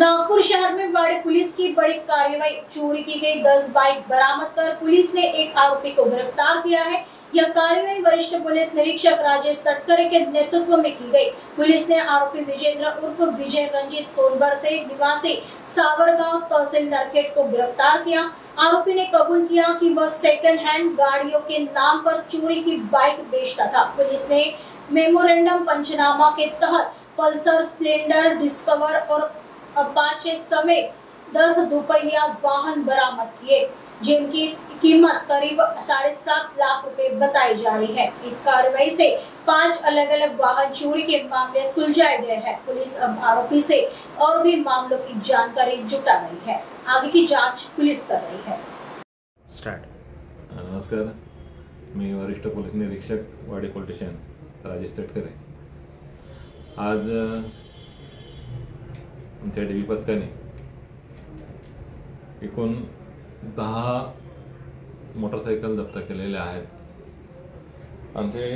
नागपुर शहर में वाड़ी पुलिस की बड़ी कार्रवाई। चोरी की गई 10 बाइक बरामद कर पुलिस ने एक आरोपी को गिरफ्तार किया है। यह कार्रवाई वरिष्ठ पुलिस निरीक्षक राजेश तटकरे के नेतृत्व में की गई। पुलिस ने आरोपी विजेंद्र उर्फ विजय रंजीत सोनबर से निवासी सावरगांव तहसील नरखेड़ को गिरफ्तार किया। आरोपी ने कबूल किया कि वह सेकंड हैंड गाड़ियों के नाम पर चोरी की बाइक बेचता था। पुलिस ने मेमोरेंडम पंचनामा के तहत पल्सर, स्प्लेंडर, डिस्कवर और अपाचे समेत 10 दोपहिया वाहन बरामद किए, जिनकी कीमत करीब 7.5 लाख रुपए बताई जा रही है। इस कार्रवाई से 5 अलग अलग वाहन चोरी के मामले सुलझाए गए हैं। पुलिस अब आरोपी से और भी मामलों की जानकारी जुटा रही है। आगे की जांच पुलिस कर रही है। स्टार्ट। नमस्कार, मी वरिष्ठ पोलीस निरीक्षक वाडी पोलीस स्टेशन राजेश तटकरे। आज आमच्या डीबी पथकाने एकूण 10 मोटरसायकल जप्त केलेल्या आहेत। आमचे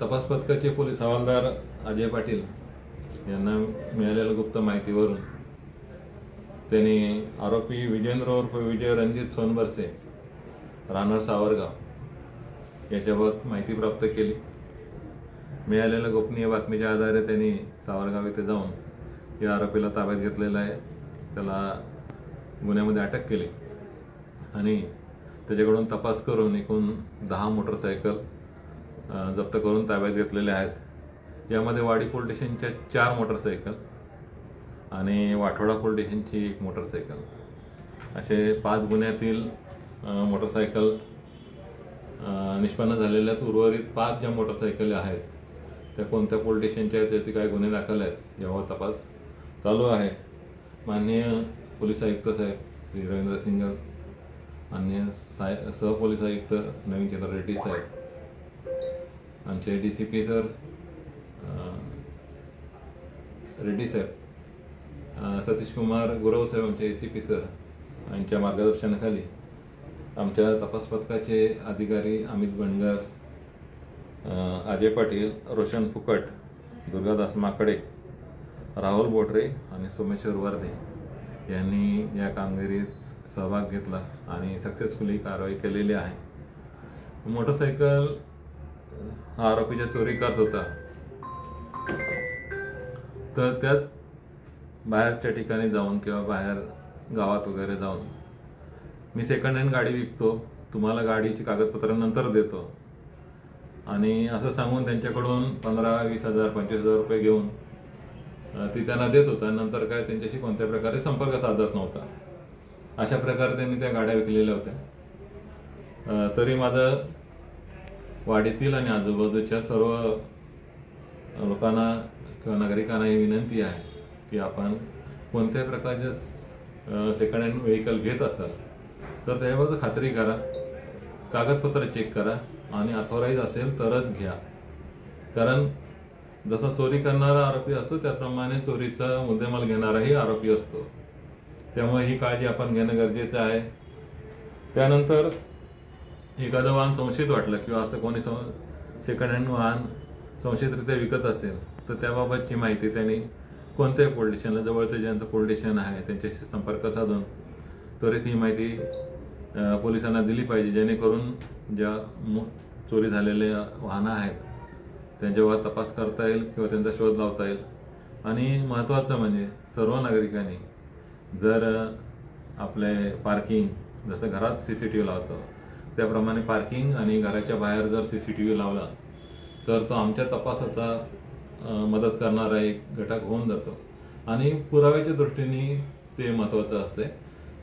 तपास पथकाचे पोलीस हवालदार अजय पाटील यांना मिळालेल्या गुप्त माहितीवरून त्यांनी आरोपी विजेंद्र उर्फ विजय रंजीत सोनबरसे राहणार सावरगाव याच्याबाबत माहिती प्राप्त केली। मिळालेल्या गोपनीय बातमीच्या आधारे त्यांनी सावरगाव येथे जाऊन या आरोपीला ताब्यात घेतलेला आहे। त्याला गुन्ह्यामध्ये अटक केली आणि त्याच्याकडून तपास करून एकूण 10 मोटरसायकल जप्त करून ताब्यात घेतलेले आहेत। यामध्ये वाडी पोलीस स्टेशनच्या 4 मोटरसायकल आणि वाठोडा पोलीस स्टेशनची 1 मोटरसायकल असे 5 गुन्ह्यातील मोटरसायकल निष्पन्न झालेल्या आहेत। उर्वरित 5 ज्या मोटरसायकल आहेत त्या कोणत्या पोलीस स्टेशनच्या आहेत, त्याचे काय गुन्हे दाखल आहेत यावर तपास चालू आहे। माननीय पोलीस आयुक्त साहेब श्री रवींद्र सिंगल, माननीय सहपोलीस आयुक्त नवीन चंद्र रेड्डी साहेब, आमचे DCP सर रेड्डी साहेब, सतीश कुमार गुरव साहेब आमचे ACP सर यांच्या मार्गदर्शनाखाली आमच्या तपास पथकाचे अधिकारी अमित बनगर, अजय पाटील, रोशन फुकट, दुर्गादास माकडे, राहुल बोटरे आणि सोमेश्वर वर्धे यांनी या कामगिरीत सहभाग घेतला आणि सक्सेसफुली कारवाई केलेली आहे। मोटरसायकल हा आरोपीच्या चोरी करत होता, तर त्यात बाहेरच्या ठिकाणी जाऊन किंवा बाहेर गावात वगैरे जाऊन मी सेकंड हँड गाडी विकतो, तुम्हाला गाडीची कागदपत्र नंतर देतो आणि असं सांगून त्यांच्याकडून 15,000, 20,000, 25,000 रुपये घेऊन ती त्यांना देत होता। नंतर काय त्यांच्याशी कोणत्या प्रकारे संपर्क साधत नव्हता। अशा प्रकारे त्यांनी त्या गाड्या विकलेल्या होत्या। तरी माझं वाडीतील आणि आजूबाजूच्या सर्व लोकांना किंवा नागरिकांना ही विनंती आहे की आपण कोणत्या प्रकारचे सेकंड हँड व्हेकल घेत असाल तर त्याबाबत खात्री करा, कागदपत्र चेक करा आणि ऑथोराइज असेल तरच घ्या। कारण जसा चोरी करणारा आरोपी असतो त्याप्रमाणे चोरीचा मुद्देमाल घेणाराही आरोपी असतो। त्यामुळे ही काळजी आपण घेणं गरजेचं आहे। त्यानंतर एखादं वाहन संशयित वाटलं किंवा असं कोणी सेकंड हँड वाहन संशयितरित्या विकत असेल तर त्याबाबतची माहिती त्यांनी कोणत्याही पोलीस स्टेशनला, जवळचं ज्यांचं पोलीस स्टेशन आहे त्यांच्याशी संपर्क साधून त्वरित ही माहिती पोलिसांना दिली पाहिजे, जेणेकरून ज्या चोरी झालेल्या वाहनं आहेत त्यांच्यावर तपास करता येईल किंवा त्यांचा शोध लावता येईल। आणि महत्त्वाचं म्हणजे सर्व नागरिकांनी जर आपले पार्किंग, जसं घरात CCTV लावतो त्याप्रमाणे पार्किंग आणि घराच्या बाहेर जर CCTV लावला तर तो आमच्या तपासाचा मदत करणारा एक घटक होऊन जातो आणि पुराव्याच्या दृष्टीने ते महत्त्वाचं असते।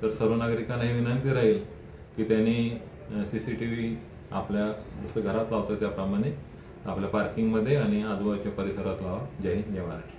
तर सर्व नागरिकांना ही विनंती राहील की त्यांनी CCTV आपल्या जसं घरात लावतो त्याप्रमाणे आपल्या पार्किंगमध्ये आणि आजूबाजूच्या परिसरात लावा। जय हिंद, जय महाराष्ट्र।